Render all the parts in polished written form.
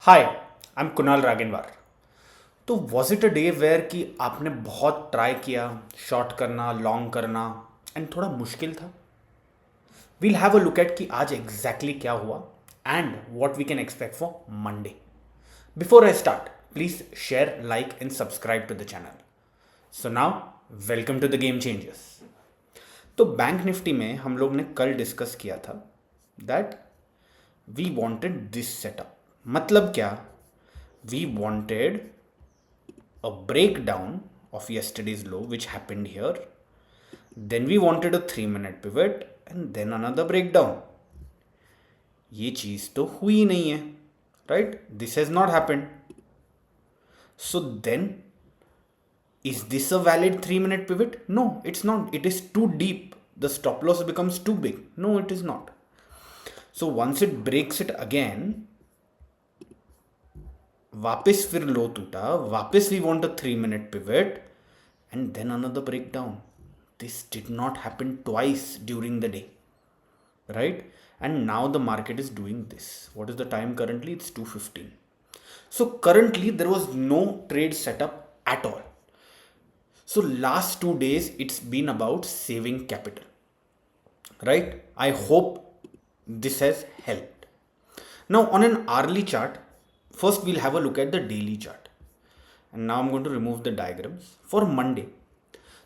Hi, I am Kunal Raganwar. तो was it a day where कि आपने बहुत ट्राई किया शॉर्ट करना, लॉन्ग करना एंड थोड़ा मुश्किल था? We'll have a look at कि आज एग्जैक्टली क्या हुआ and what we can expect for Monday. Before I start, please share, like and subscribe to the channel. So now, welcome to the game changers. तो bank Nifty में हम लोग ने कल डिस्कस किया था that we wanted this setup. मतलब क्या? We wanted a breakdown of yesterday's low which happened here, then we wanted a 3 minute pivot and then another breakdown. ये चीज तो हुई नहीं है, right? This has not happened. So then, is this a valid 3 minute pivot? No, it's not. It is too deep. The stop loss becomes too big. No, it is not. So once it breaks it again, वापस फिर low टूटा, वापस we want a 3 minute pivot and then another breakdown. This did not happen twice during the day, right? And now the market is doing this. What is the time currently? It's 2:15. So currently there was no trade setup at all. So last 2 days it's been about saving capital, right? I hope this has helped. Now on an hourly chart, first we'll have a look at the daily chart. And now I'm going to remove the diagrams. For Monday,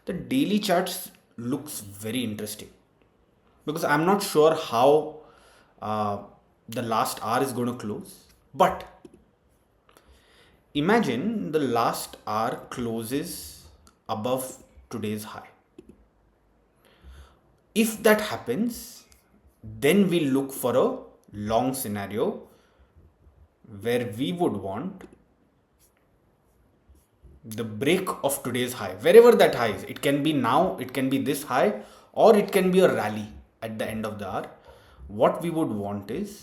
the daily charts looks very interesting because I'm not sure how the last hour is going to close. But imagine the last hour closes above today's high. If that happens, then we look for a long scenario where we would want the break of today's high, wherever that high is. It can be now, it can be this high, or it can be a rally at the end of the hour. What we would want is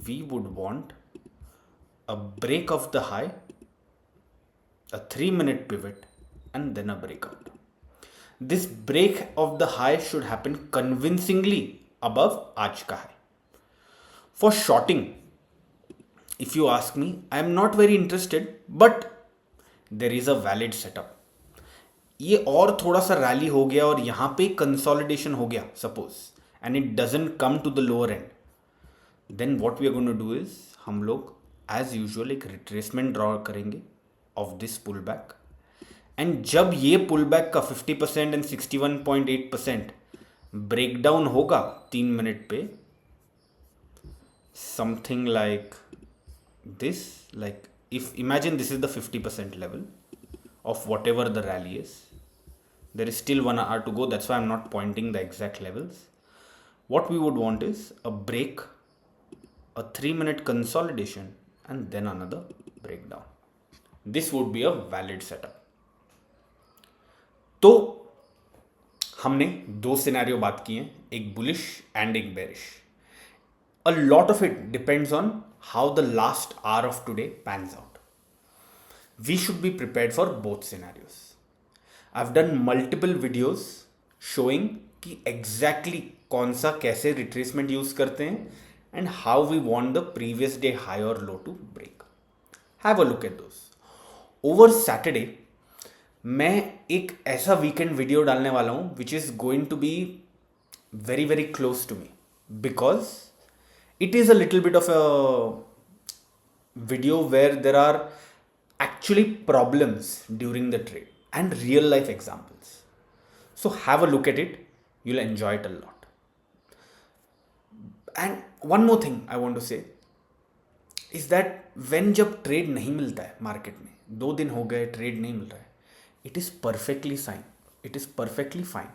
we would want a break of the high, a 3 minute pivot, and then a breakout. This break of the high should happen convincingly above aaj ka high. For shorting, if you ask me, I am not very interested, but there is a valid setup. ये और थोड़ा सा rally हो गया और यहाँ पे consolidation हो गया suppose, and it doesn't come to the lower end, then what we are going to do is हम लोग एज यूजुअल एक रिट्रेसमेंट ड्रॉ करेंगे of this pull back. And जब ये पुल बैक का 50% एंड 61.8% ब्रेकडाउन होगा 3 मिनट पे, something like this, like if imagine this is the 50% level of whatever the rally is. There is still 1 hour to go, that's why I'm not pointing the exact levels. What we would want is a break, a 3 minute consolidation, and then another breakdown. This would be a valid setup. तो हमने दो scenario बात किए, एक bullish and एक bearish. A lot of it depends on how the last hour of today pans out. We should be prepared for both scenarios. I've done multiple videos showing कि exactly कौन सा कैसे retracement use करते हैं and how we want the previous day high or low to break. Have a look at those. Over Saturday, मैं एक ऐसा weekend video डालने वाला हूँ which is going to be very very close to me because it is a little bit of a video where there are actually problems during the trade and real life examples. So have a look at it, you'll enjoy it a lot. And one more thing I want to say is that when जब trade नहीं मिलता है market में, 2 दिन हो गए trade नहीं मिल रहा है, it is perfectly fine, it is perfectly fine.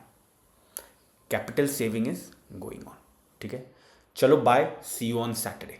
Capital saving is going on. ठीक है, चलो bye, see you on Saturday.